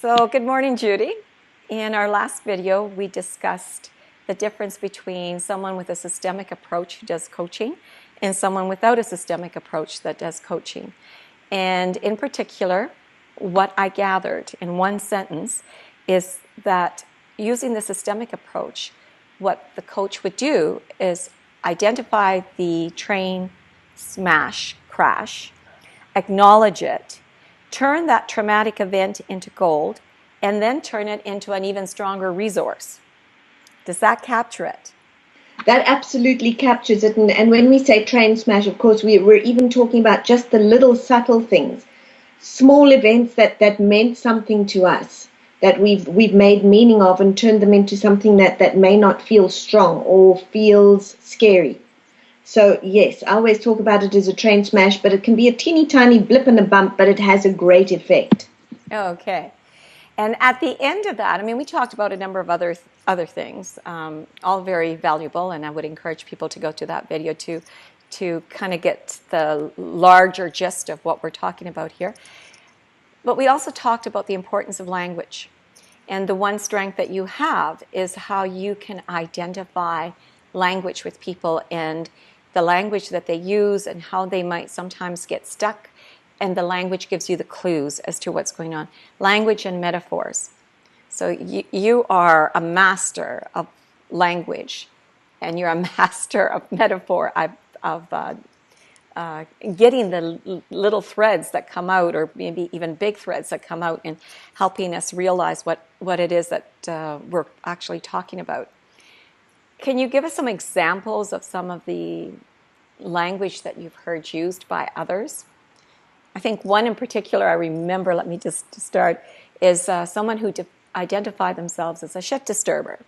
So good morning, Judy. In our last video, we discussed the difference between someone with a systemic approach who does coaching and someone without a systemic approach that does coaching. And in particular, what I gathered in one sentence is that using the systemic approach, what the coach would do is identify the train smash, crash, acknowledge it, turn that traumatic event into gold, and then turn it into an even stronger resource. Does that capture it? That absolutely captures it. And when we say train smash, of course, we're even talking about just the little subtle things, small events that meant something to us, that we've made meaning of and turned them into something that may not feel strong or feels scary. So yes, I always talk about it as a train smash, but it can be a teeny tiny blip and a bump, but it has a great effect. Okay. And at the end of that, I mean, we talked about a number of other things, all very valuable, and I would encourage people to go to that video to kind of get the larger gist of what we're talking about here. But we also talked about the importance of language. And the one strength that you have is how you can identify language with people and the language that they use and how they might sometimes get stuck. And the language gives you the clues as to what's going on. Language and metaphors. So you are a master of language, and you're a master of metaphor, of getting the little threads that come out, or maybe even big threads that come out, and helping us realize what it is that we're actually talking about. Can you give us some examples of some of the language that you've heard used by others? I think one in particular I remember, let me just start, is someone who identified themselves as a shit disturber,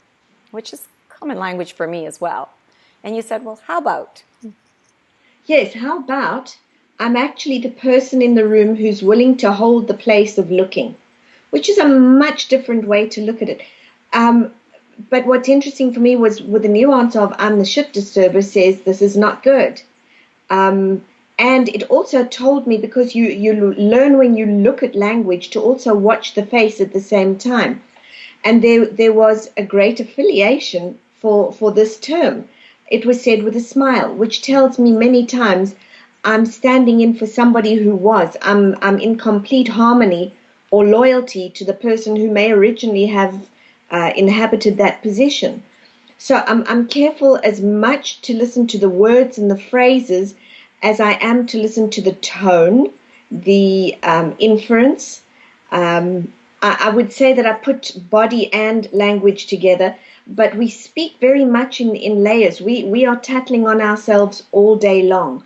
which is common language for me as well. And you said, well, how about? Yes, how about I'm actually the person in the room who's willing to hold the place of looking, which is a much different way to look at it. But what's interesting for me was with the nuance of I'm the shit disturber says this is not good. And it also told me, because you learn when you look at language to also watch the face at the same time. And there was a great affiliation for this term. It was said with a smile, which tells me many times I'm standing in for somebody who was. I'm in complete harmony or loyalty to the person who may originally have inhabited that position. So I'm careful as much to listen to the words and the phrases as I am to listen to the tone, the inference. I would say that I put body and language together, but we speak very much in layers. We are tattling on ourselves all day long.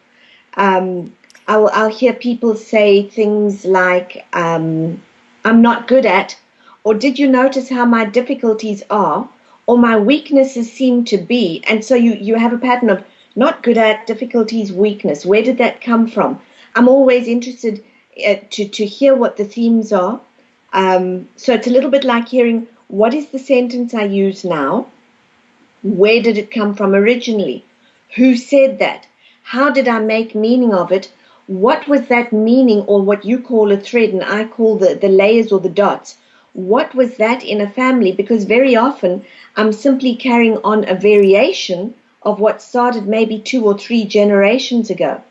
I'll hear people say things like, I'm not good at, or did you notice how my difficulties are, or my weaknesses seem to be. And so you have a pattern of not good at, difficulties, weakness. Where did that come from? I'm always interested to hear what the themes are. So it's a little bit like hearing, what is the sentence I use now? Where did it come from originally? Who said that? How did I make meaning of it? What was that meaning, or what you call a thread and I call the layers or the dots? What was that in a family? Because very often I'm simply carrying on a variation of what started maybe 2 or 3 generations ago.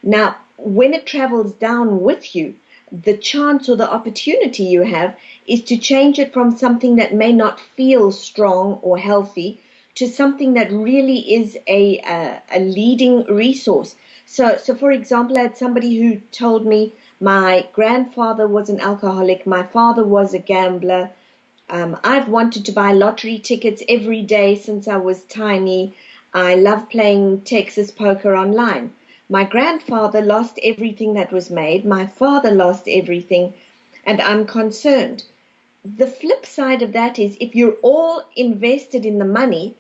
Now, when it travels down with you, the chance or the opportunity you have is to change it from something that may not feel strong or healthy to something that really is a leading resource. So for example, I had somebody who told me, my grandfather was an alcoholic, my father was a gambler, I've wanted to buy lottery tickets every day since I was tiny. I love playing Texas poker online. My grandfather lost everything that was made. My father lost everything, and I'm concerned. The flip side of that is, if you're all invested in the money,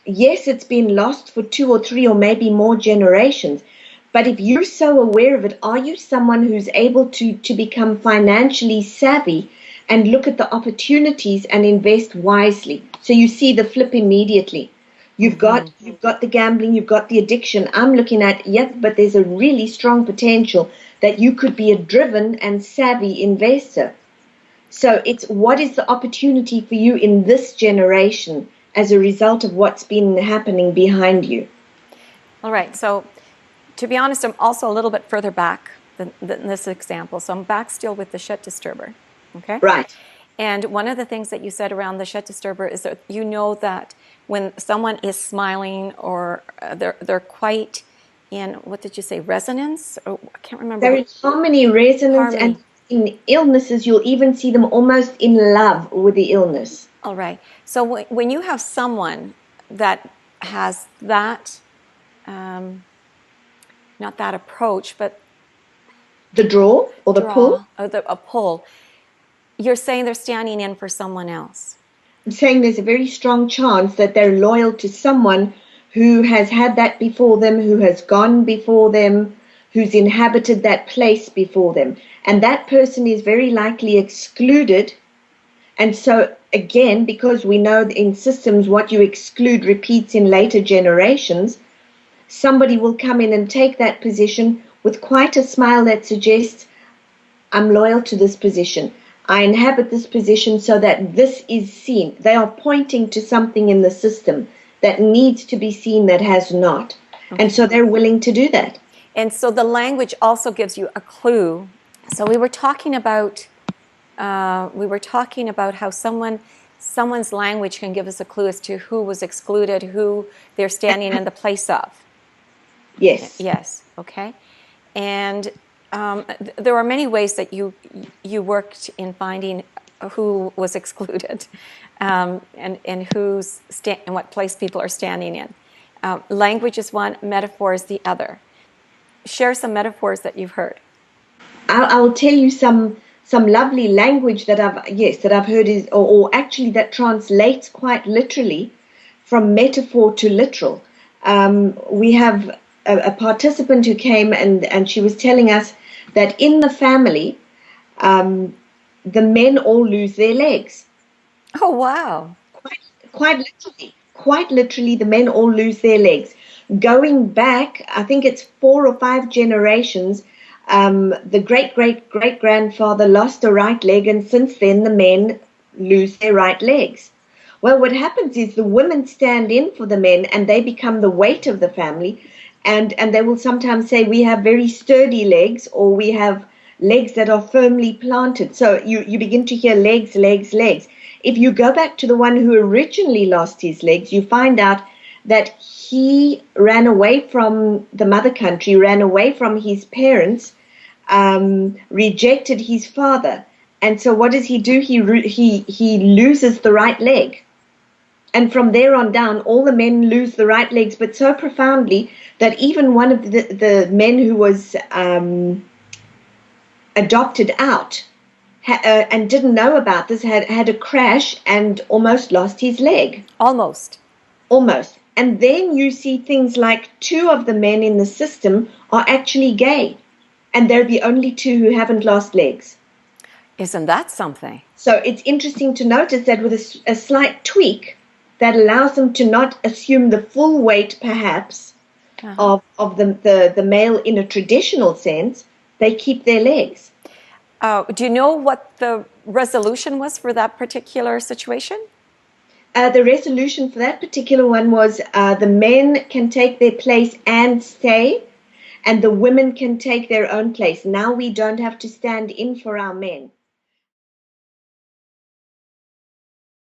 yes, it's been lost for 2 or 3 or maybe more generations. But if you're so aware of it, are you someone who's able to become financially savvy and look at the opportunities and invest wisely? So you see the flip immediately. You've got the gambling, you've got the addiction. I'm looking at, yep, but there's a really strong potential that you could be a driven and savvy investor. So it's what is the opportunity for you in this generation as a result of what's been happening behind you. All right. So to be honest, I'm also a little bit further back than this example. So I'm back still with the shit disturber. Okay. Right. And one of the things that you said around the shit disturber is that you know that when someone is smiling or they're quite in, what did you say, resonance? Oh, I can't remember. There is harmony, resonance, Harmony. and in illnesses, you'll even see them almost in love with the illness. All right. So when you have someone that has that, not that approach, but The draw or the pull? or a pull, you're saying they're standing in for someone else. I'm saying there's a very strong chance that they're loyal to someone who has had that before them, who has gone before them, who's inhabited that place before them. And that person is very likely excluded. And so, again, because we know in systems what you exclude repeats in later generations, somebody will come in and take that position with quite a smile that suggests, I'm loyal to this position. I inhabit this position so that this is seen. They are pointing to something in the system that needs to be seen that has not. Okay. And so they're willing to do that. And so the language also gives you a clue. So we were talking about how someone's language can give us a clue as to who was excluded, who they're standing in the place of. Yes. Yes. Okay. And there are many ways that you worked in finding who was excluded, and and what place people are standing in. Language is one, metaphor is the other. Share some metaphors that you've heard. I'll tell you some lovely language that I've heard is, or actually that translates quite literally from metaphor to literal. We have a participant who came and she was telling us that in the family, the men all lose their legs. Oh, wow. Quite literally, the men all lose their legs. Going back, I think it's 4 or 5 generations, the great-great-great-grandfather lost a right leg, and since then the men lose their right legs. Well, what happens is the women stand in for the men, and they become the weight of the family, and they will sometimes say, we have very sturdy legs, or we have legs that are firmly planted. So you begin to hear legs, legs, legs. If you go back to the one who originally lost his legs, you find out that he ran away from the mother country, ran away from his parents, rejected his father. And so what does he do? He loses the right leg. And from there on down, all the men lose the right legs, but so profoundly that even one of the men who was adopted out and didn't know about this had a crash and almost lost his leg. Almost. And then you see things like 2 of the men in the system are actually gay, and they're the only 2 who haven't lost legs. Isn't that something? So it's interesting to notice that with a slight tweak that allows them to not assume the full weight, perhaps, of the male in a traditional sense, they keep their legs. Do you know what the resolution was for that particular situation? The resolution for that particular one was the men can take their place and stay, and the women can take their own place. Now we don't have to stand in for our men.